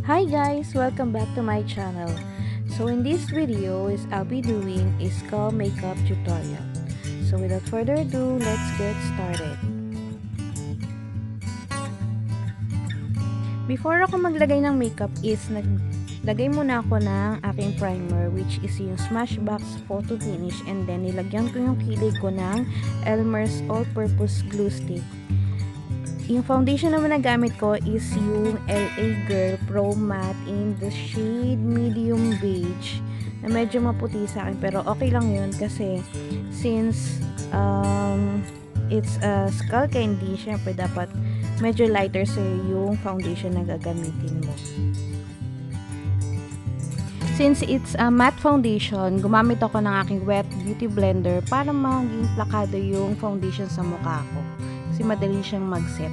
Hi guys, welcome back to my channel. So in this video I'll be doing a skull makeup tutorial. So without further ado, let's get started. Before ako maglagay ng makeup is naglagay muna ako ng aking primer, which is yung Smashbox Photo Finish, and then nilagyan ko yung kilay ko ng Elmer's All-Purpose Glue Stick. Yung foundation naman na gamit ko is yung LA Girl Pro Matte in the shade medium beige na medyo maputi sa akin, pero okay lang yun kasi since it's a skull candy, syempre dapat medyo lighter sa yung foundation na gagamitin mo. Since it's a matte foundation, gumamit ako ng aking wet beauty blender para maging plakado yung foundation sa mukha ko. Kasi madali siyang mag-set.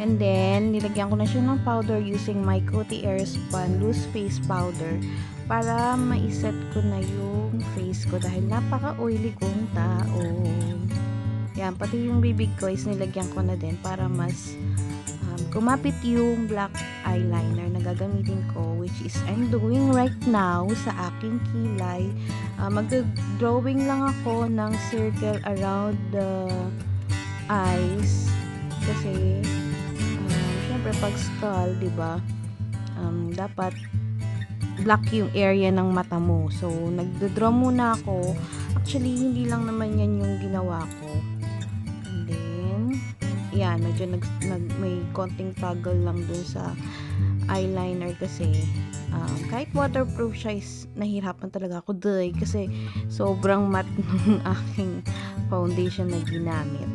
And then, nilagyan ko na siya ng powder using my Coty Airspun Loose Face Powder para ma-set ko na yung face ko dahil napaka-oily kong tao. Yan, pati yung bibig ko is nilagyan ko na din para mas kumapit yung black eyeliner na gagamitin ko, which is I'm doing right now sa aking kilay. Mag-drawing lang ako ng circle around the eyes kasi syempre pag skull, diba, dapat black yung area ng mata mo. So nagdo-draw muna ako. Actually hindi lang naman yan yung ginawa ko. Yan, medyo may konting toggle lang dun sa eyeliner kasi kahit waterproof siya is nahirapan talaga ako kasi sobrang matte ng aking foundation na ginamit.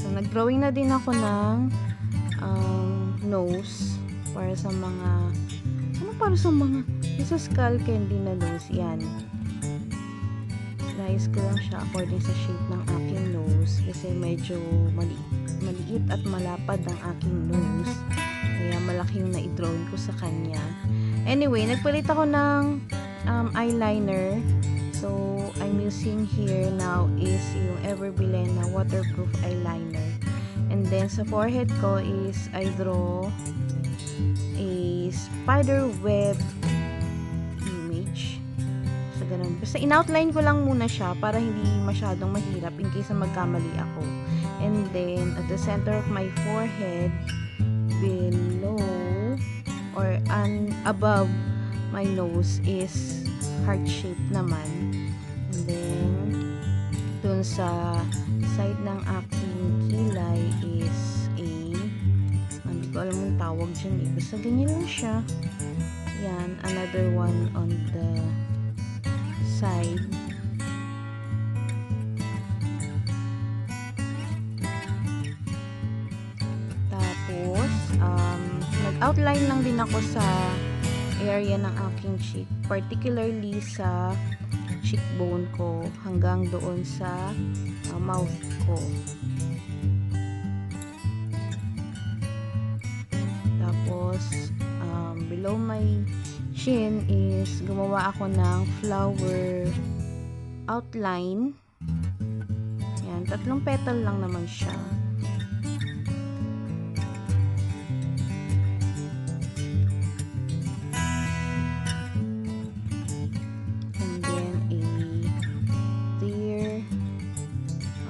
So nagdrawing na din ako ng nose para sa sa skull candy na nose. Yan, nais ko lang siya according sa shape ng aking nose kasi medyo maliit at malapad ang aking nose, kaya malaki yung na-drawing ko sa kanya. Anyway, nagpalit ako ng eyeliner. So I'm using here now is yung Everbilene na waterproof eyeliner, and then sa forehead ko is I draw a spider web image. So ganun. Basta in-outline ko lang muna siya para hindi masyadong mahirap in case na magkamali ako. And then at the center of my forehead, below or above my nose is heart shape naman. And then dun sa side ng aking kilay is hindi ko alam yung tawag dyan eh. Basta ganyan lang siya. Yan, another one on the side. Tapos nag-outline lang din ako sa area ng aking cheek, particularly sa cheekbone ko hanggang doon sa mouth ko. Tapos below my chin is gumawa ako ng flower outline. Yan, 3 petal lang naman siya. And then a clear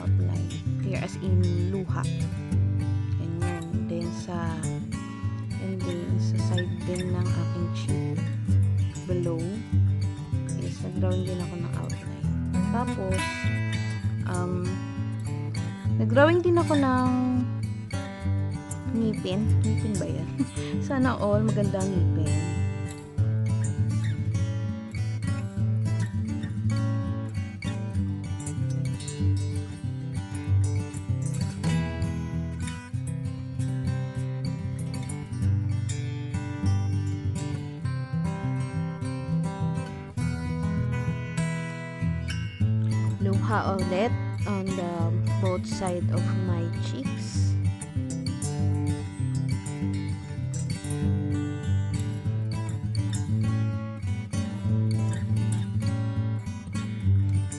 outline. Clear as in luha. Ganyan. Then sa side din ng aking cheek below is nag-drawing din ako ng outline. Tapos nag-drawing din ako ng ngipin ba yan? Sana all maganda ang ngipin. Luha ulit on the both side of my cheeks.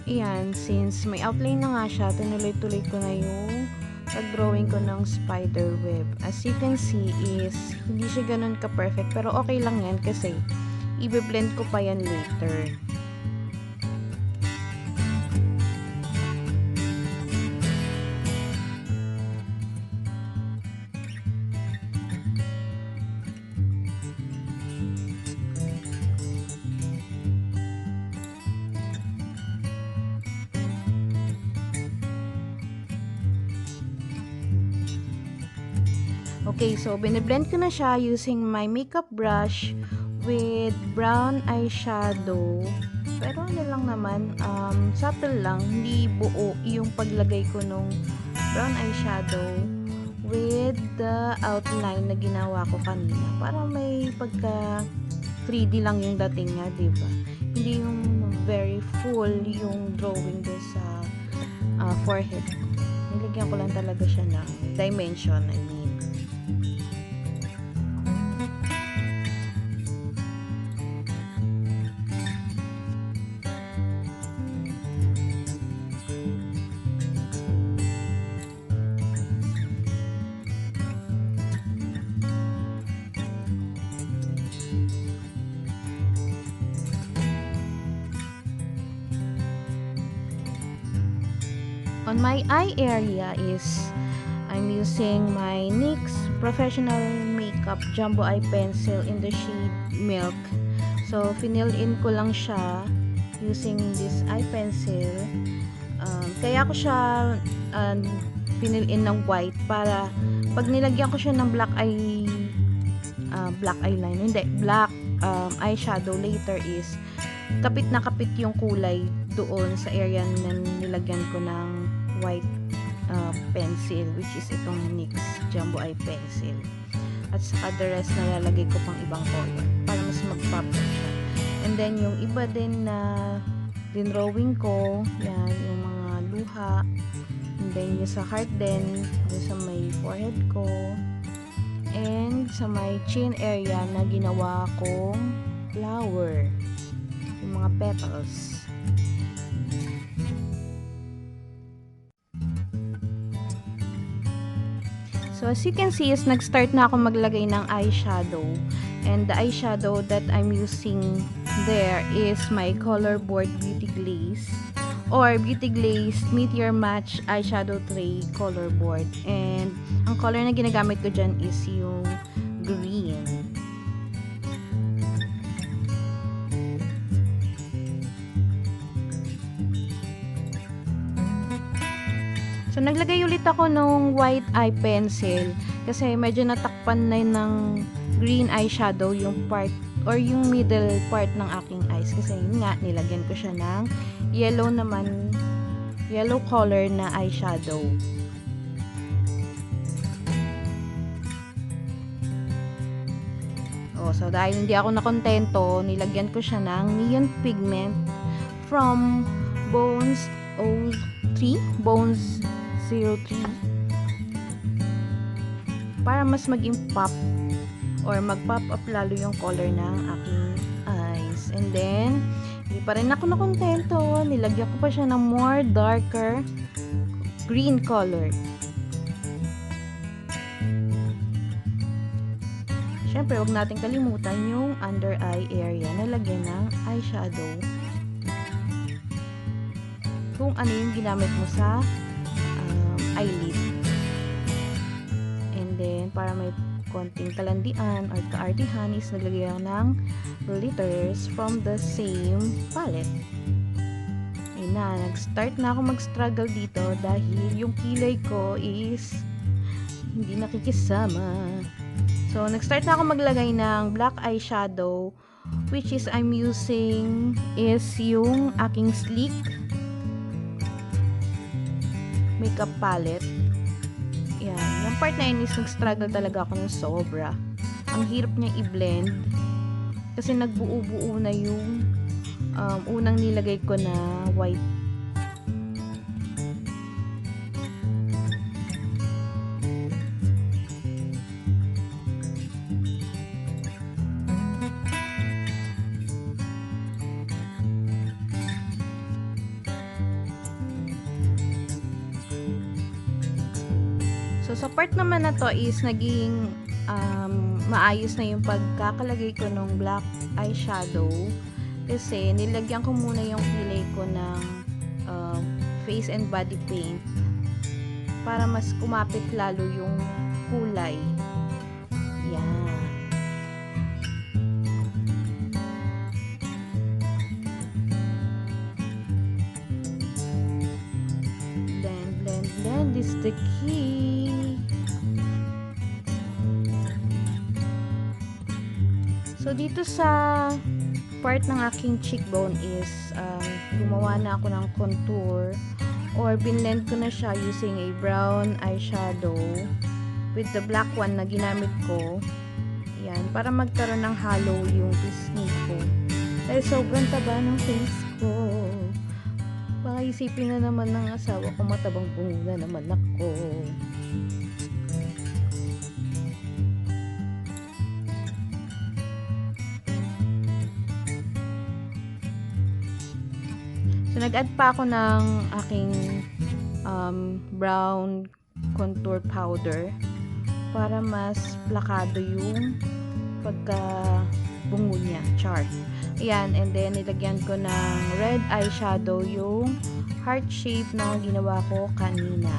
Ayan, since may outline na nga siya, tinuloy-tuloy ko na yung pag-drawing ko ng spider web. As you can see is, hindi siya ganun ka-perfect, pero okay lang yan kasi i-blend ko pa yan later. Okay, so biniblend ko na siya using my makeup brush with brown eyeshadow. Pero ano lang naman, subtle lang, hindi buo yung paglagay ko nung brown eyeshadow with the outline na ginawa ko kanina. Para may pagka 3D lang yung dating niya, diba? Hindi yung very full yung drawing doon sa forehead ko. Nilagyan ko lang talaga siya ng dimension, I mean. On my eye area is I'm using my NYX Professional Makeup Jumbo Eye Pencil in the shade Milk. So, fill in ko lang siya using this eye pencil. Kaya ko siya fill in ng white para pag nilagyan ko siya ng black eyeliner, hindi, black eyeshadow later is kapit na kapit yung kulay doon sa area na nilagyan ko ng white pencil, which is itong NYX Jumbo Eye Pencil. At saka the rest nalalagay ko pang ibang color para mas mag-pop siya. And then yung iba din na dinrawing ko, yan, yung mga luha. And then yung sa heart din, yung sa may forehead ko. And sa my chin area na ginawa kong flower. Yung mga petals. So, as you can see, is nag-start na ako maglagay ng eyeshadow. And the eyeshadow that I'm using there is my Color Board Beauty Glaze or Beauty Glaze Meteor Match Eyeshadow Tray Color Board. And ang color na ginagamit ko dyan is yung green. So, naglagay ulit ako ng white eye pencil kasi medyo natakpan na ng green eyeshadow yung part or yung middle part ng aking eyes kasi yun nga, nilagyan ko siya ng yellow naman, yellow color na eyeshadow. So dahil hindi ako nakontento, nilagyan ko siya ng neon pigment from Bones 03 para mas maging pop or mag-pop up lalo yung color ng aking eyes. And then, hindi pa rin ako nakontento. Nilagyan ko pa siya ng more darker green color. Siyempre, huwag natin kalimutan yung under eye area na lagyan ng eyeshadow. Kung ano yung ginamit mo sa eyelid. And then, para may konting kalandian or kaartihan is naglagay ako ng glitters from the same palette. Ayun na, nag-start na ako mag-struggle dito dahil yung kilay ko is hindi nakikisama. So, nag-start na ako maglagay ng black eyeshadow which is I'm using is yung aking sleek makeup palette. Yan. Yung part na yun is nag-struggle talaga ako ng sobra. Ang hirap niya i-blend kasi nagbuo-buo na yung unang nilagay ko na white. So, sa part naman na to is naging maayos na yung pagkakalagay ko ng black eyeshadow. Kasi nilagyan ko muna yung kilay ko ng face and body paint para mas kumapit lalo yung kulay. Yan. Blend is the key. So, dito sa part ng aking cheekbone is gumawa na ako ng contour or binlend ko na siya using a brown eyeshadow with the black one na ginamit ko. Yan, para magkaroon ng halo yung pisngi ko. Dahil sobrang taba ng face ko. Baka isipin na naman ng asawa ko matabang bungo na naman ako. So, nag-add pa ako ng aking brown contour powder para mas plakado yung pagka-bungo niya. Char. Ayan, and then nilagyan ko ng red eyeshadow yung heart shape na ginawa ko kanina.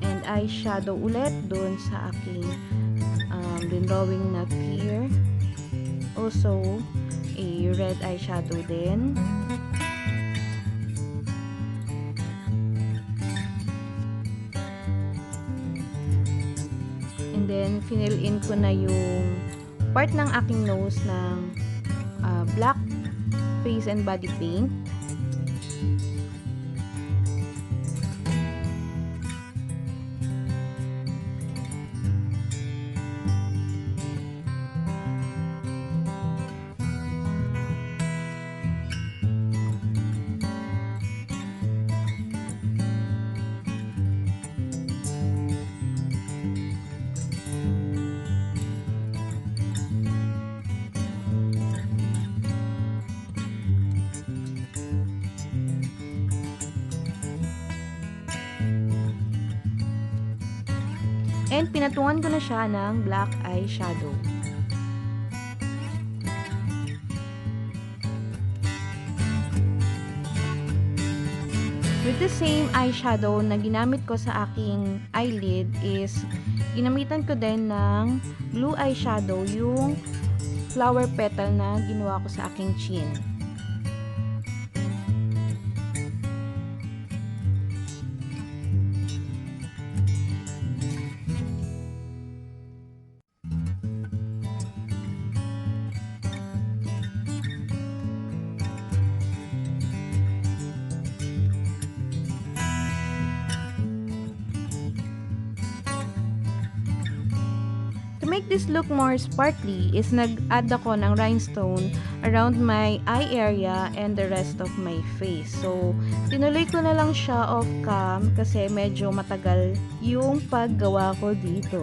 And eyeshadow ulit doon sa aking drawing na tear. Also, a red eyeshadow din. And then, fill in ko na yung part ng aking nose ng black face and body paint. And pinatungan ko na siya ng black eyeshadow. With the same eyeshadow na ginamit ko sa aking eyelid is ginamitan ko din ng blue eyeshadow yung flower petal na ginawa ko sa aking chin. To make this look more sparkly is nag-add ako ng rhinestone around my eye area and the rest of my face. So, tinuloy ko na lang siya off cam kasi medyo matagal yung paggawa ko dito.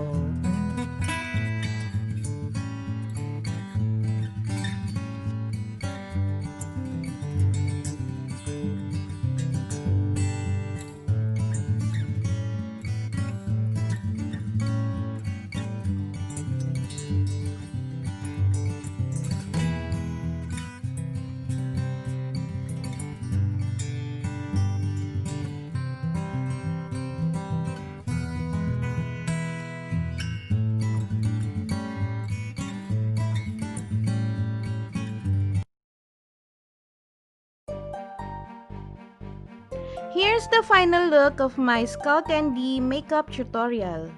Here's the final look of my Skull Candy makeup tutorial.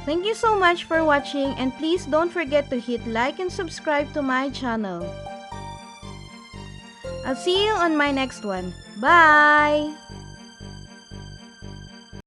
Thank you so much for watching, and please don't forget to hit like and subscribe to my channel. I'll see you on my next one. Bye!